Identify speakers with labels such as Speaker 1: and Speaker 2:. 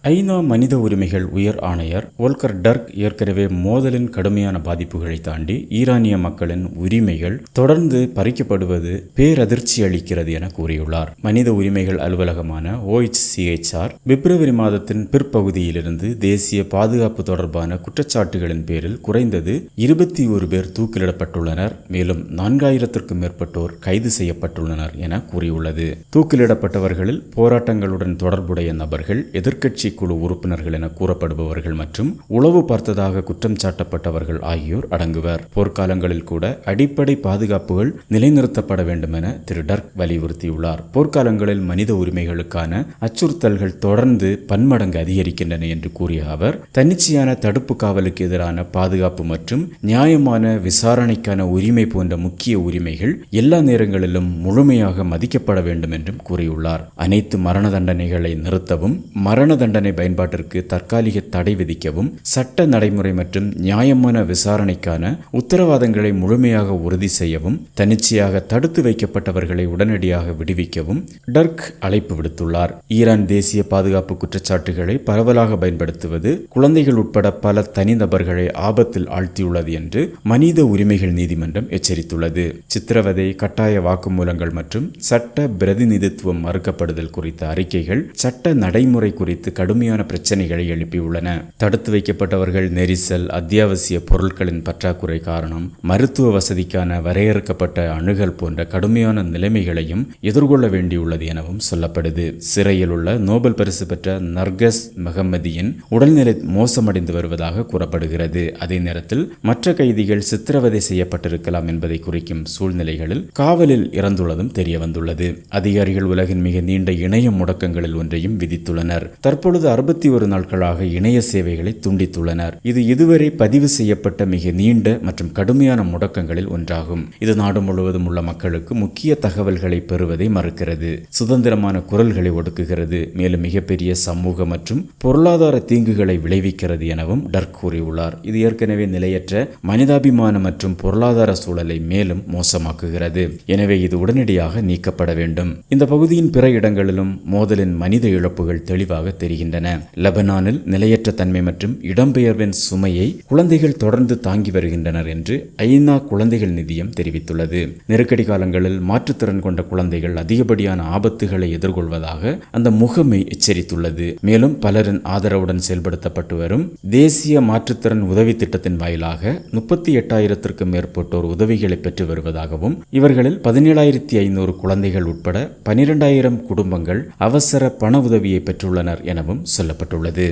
Speaker 1: ஐநா மனித உரிமைகள் உயர் ஆணையர் வோல்கர் டர்க் ஏற்கனவே மோதலின் கடுமையான பாதிப்புகளை தாண்டி ஈரானிய மக்களின் உரிமைகள் தொடர்ந்து பறிக்கப்படுவது பேரதிர்ச்சி அளிக்கிறது என கூறியுள்ளார். மனித உரிமைகள் அலுவலகமான OHCHR பிப்ரவரி மாதத்தின் பிற்பகுதியிலிருந்து தேசிய பாதுகாப்பு தொடர்பான குற்றச்சாட்டுகளின் பேரில் குறைந்தது 21 பேர் தூக்கிலிடப்பட்டுள்ளனர், மேலும் 4000க்கும் மேற்பட்டோர் கைது செய்யப்பட்டுள்ளனர் என கூறியுள்ளது. தூக்கிலிடப்பட்டவர்களில் போராட்டங்களுடன் தொடர்புடைய நபர்கள், எதிர்க்கட்சி குழு உறுப்பினர்கள் என கூறப்படுபவர்கள் மற்றும் உளவு பார்த்ததாக குற்றம் சாட்டப்பட்டவர்கள் ஆகியோர் அடங்குவர். போர்க்காலங்களில் கூட அடிப்படை பாதுகாப்புகள் நிலைநிறுத்தப்பட வேண்டும் என திரு டர்க் வலியுறுத்தியுள்ளார். போர்க்காலங்களில் மனித உரிமைகளுக்கான அச்சுறுத்தல்கள் தொடர்ந்து பன்மடங்கு அதிகரிக்கின்றன என்று கூறிய அவர், தன்னிச்சையான தடுப்பு காவலுக்கு எதிரான பாதுகாப்பு மற்றும் நியாயமான விசாரணைக்கான உரிமை போன்ற முக்கிய உரிமைகள் எல்லா நேரங்களிலும் முழுமையாக மதிக்கப்பட வேண்டும் என்றும் கூறியுள்ளார். அனைத்து மரண தண்டனைகளை நிறுத்தவும், மரண தண்டனை பயன்பாட்டிற்கு தற்காலிக தடை விதிக்கவும், சட்ட நடைமுறை மற்றும் நியாயமான விசாரணைக்கான உத்தரவாதங்களை முழுமையாக உறுதி செய்யவும், தன்னிச்சையாக தடுத்து வைக்கப்பட்டவர்களை உடனடியாக விடுவிக்கவும் டர்க் அழைப்பு விடுத்துள்ளார். ஈரான் தேசிய பாதுகாப்பு குற்றச்சாட்டுகளை பரவலாக பயன்படுத்துவது குழந்தைகள் உட்பட பல தனிநபர்களை ஆபத்தில் ஆழ்த்தியுள்ளது என்று மனித உரிமைகள் நீதிமன்றம் எச்சரித்துள்ளது. சித்திரவதை, கட்டாய வாக்குமூலங்கள் மற்றும் சட்ட பிரதிநிதித்துவம் மறுக்கப்படுதல் குறித்த அறிக்கைகள் சட்ட நடைமுறை குறித்து கடுமையான பிரச்சனைகளை எழுப்பியுள்ளன. தடுத்து வைக்கப்பட்டவர்கள் நெரிசல், அத்தியாவசிய பொருட்களின் பற்றாக்குறை காரணம், மருத்துவ வசதிக்கான வரையறுக்கப்பட்ட அணுகல் போன்ற கடுமையான நிலைமைகளையும் எதிர்கொள்ள வேண்டியுள்ளது எனவும் சொல்லப்படுது. சிறையில் உள்ள நோபல் பரிசு பெற்ற நர்கஸ் மெஹமதியின் உடல்நிலை மோசமடைந்து வருவதாக கூறப்படுகிறது. அதே நேரத்தில் மற்ற கைதிகள் சித்திரவதை செய்யப்பட்டிருக்கலாம் என்பதை குறிக்கும் சூழ்நிலைகளில் காவலில் இறந்துள்ளதும் தெரிய வந்துள்ளது. அதிகாரிகள் உலகின் மிக நீண்ட இணைய முடக்கங்களில் ஒன்றையும் விதித்துள்ளனர். தற்பொழுது 61 நாட்களாக இணைய சேவைகளை துண்டித்துள்ளனர். இது இதுவரை பதிவு செய்யப்பட்ட மிக நீண்ட மற்றும் கடுமையான முடக்கங்களில் ஒன்றாகும். இது நாடு முழுவதும் உள்ள மக்களுக்கு முக்கிய தகவல்களை பெறுவதை மறுக்கிறது, சுதந்திரமான குரல்களை ஒடுக்குகிறது, மேலும் மிகப்பெரிய சமூக மற்றும் பொருளாதார தீங்குகளை விளைவிக்கிறது எனவும் டர்க் கூறியுள்ளார். இது ஏற்கனவே நிலையற்ற மனிதாபிமான மற்றும் பொருளாதார சூழலை மேலும் மோசமாக்குகிறது. எனவே இது உடனடியாக நீக்கப்பட வேண்டும். இந்த பகுதியின் பிற இடங்களிலும் மோதலின் மனித இழப்புகள் தெளிவாக தெரிகின்றன. லெபனானில் நிலையற்ற தன்மை மற்றும் இடம்பெயர்வின் சுமையை குழந்தைகள் தொடர்ந்து தாங்கி வருகின்றனர் என்று ஐநா குழந்தைகள் நிதியம் தெரிவித்துள்ளது. நெருக்கடி காலங்களில் மாற்றுத்திறன் கொண்ட குழந்தைகள் அதிகப்படியான ஆபத்துகளை எதிர்கொள்வதாக அந்த முகமை எச்சரித்துள்ளது. மேலும் பலரின் ஆதரவுடன் செயல்படுத்தப்பட்டு வரும் தேசிய மாற்றுத்திறன் உதவி திட்டத்தின் வாயிலாக 38,000க்கும் மேற்பட்டோர் உதவிகளை பெற்று வருவதாகவும், இவர்களில் 17,500 குழந்தைகள் உட்பட 12,000 குடும்பங்கள் அவசர பண உதவியை பெற்றுள்ளனர் எனவும் சொல்லப்பட்டுள்ளது.